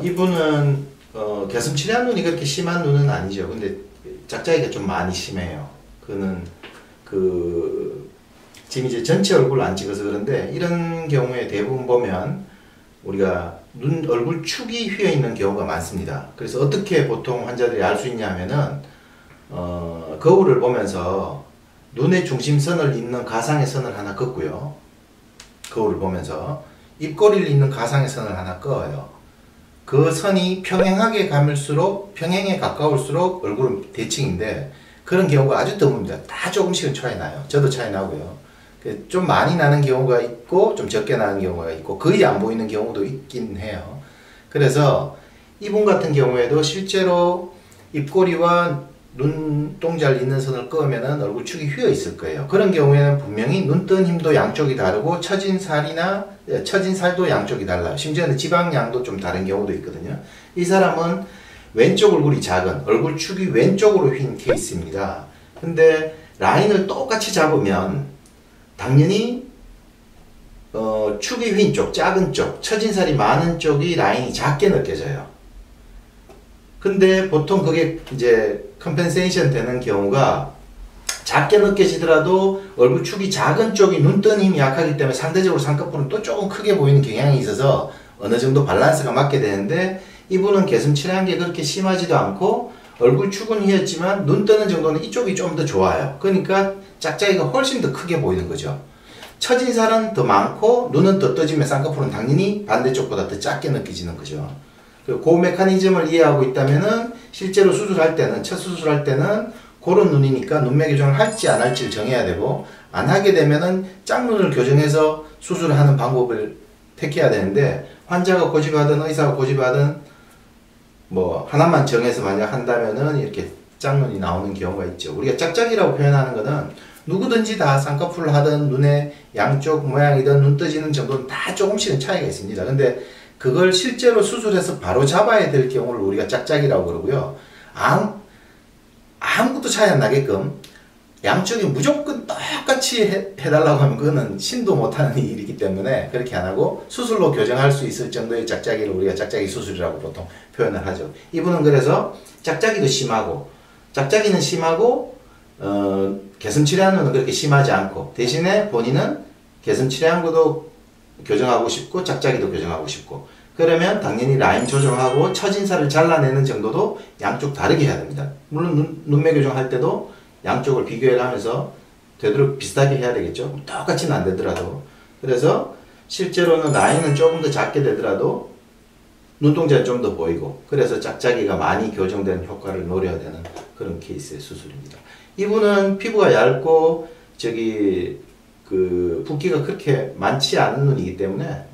이분은 개슴 칠한 눈이 그렇게 심한 눈은 아니죠. 근데 짝짝이가 좀 많이 심해요. 그는 지금 이제 전체 얼굴 안 찍어서 그런데 이런 경우에 대부분 보면 우리가 얼굴 축이 휘어 있는 경우가 많습니다. 그래서 어떻게 보통 환자들이 알 수 있냐면은 거울을 보면서 눈의 중심선을 잇는 가상의 선을 하나 긋고요. 거울을 보면서 입꼬리를 잇는 가상의 선을 하나 그어요. 그 선이 평행하게 평행에 가까울수록 얼굴은 대칭인데 그런 경우가 아주 드뭅니다. 다 조금씩은 차이 나요. 저도 차이 나고요. 좀 많이 나는 경우가 있고 좀 적게 나는 경우가 있고 거의 안 보이는 경우도 있긴 해요. 그래서 이분 같은 경우에도 실제로 입꼬리와 눈동자를 잇는 선을 그으면 얼굴 축이 휘어 있을 거예요. 그런 경우에는 분명히 눈 뜬 힘도 양쪽이 다르고 처진 살도 양쪽이 달라요. 심지어는 지방량도 좀 다른 경우도 있거든요. 이 사람은 왼쪽 얼굴이 작은 얼굴 축이 왼쪽으로 휜 케이스입니다. 근데 라인을 똑같이 잡으면 당연히 축이 휜 쪽, 작은 쪽, 처진 살이 많은 쪽이 라인이 작게 느껴져요. 근데 보통 그게 이제 컴펜세이션 되는 경우가 작게 느껴지더라도 얼굴 축이 작은 쪽이 눈 뜨는 힘이 약하기 때문에 상대적으로 쌍꺼풀은 또 조금 크게 보이는 경향이 있어서 어느 정도 밸런스가 맞게 되는데 이분은 개슴 칠한 게 그렇게 심하지도 않고 얼굴 축은 휘었지만 눈 뜨는 정도는 이쪽이 좀 더 좋아요. 그러니까 짝짝이가 훨씬 더 크게 보이는 거죠. 처진 살은 더 많고 눈은 더 떠지면 쌍꺼풀은 당연히 반대쪽보다 더 작게 느껴지는 거죠. 그 메커니즘을 이해하고 있다면은 실제로 수술할 때는 첫 수술할 때는 그런 눈이니까 눈매 교정을 할지 안 할지를 정해야 되고 안 하게 되면은 짝눈을 교정해서 수술을 하는 방법을 택해야 되는데 환자가 고집하든 의사가 고집하든 뭐 하나만 정해서 만약 한다면은 이렇게 짝눈이 나오는 경우가 있죠. 우리가 짝짝이라고 표현하는 거는 누구든지 다 쌍꺼풀을 하든 눈의 양쪽 모양이든 눈 떠지는 정도는 다 조금씩은 차이가 있습니다. 근데 그걸 실제로 수술해서 바로 잡아야 될 경우를 우리가 짝짝이라고 그러고요. 아무것도 차이 안 나게끔 양쪽이 무조건 똑같이 해달라고 하면 그거는 신도 못하는 일이기 때문에 그렇게 안 하고 수술로 교정할 수 있을 정도의 짝짝이를 우리가 짝짝이 수술이라고 보통 표현을 하죠. 이분은 그래서 짝짝이도 심하고 짝짝이는 심하고 개슴 칠한 눈은 그렇게 심하지 않고 대신에 본인은 개슴 칠한 것도 교정하고 싶고 짝짝이도 교정하고 싶고 그러면 당연히 라인 조정하고 처진 살을 잘라내는 정도도 양쪽 다르게 해야 됩니다. 물론 눈매 교정할 때도 양쪽을 비교를 하면서 되도록 비슷하게 해야 되겠죠. 똑같이는 안 되더라도. 그래서 실제로는 라인은 조금 더 작게 되더라도 눈동자는 좀 더 보이고 그래서 짝짝이가 많이 교정되는 효과를 노려야 되는 그런 케이스의 수술입니다. 이분은 피부가 얇고 붓기가 그렇게 많지 않은 눈이기 때문에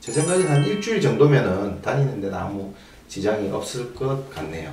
제 생각에는 한 일주일 정도면은 다니는 데는 아무 지장이 없을 것 같네요.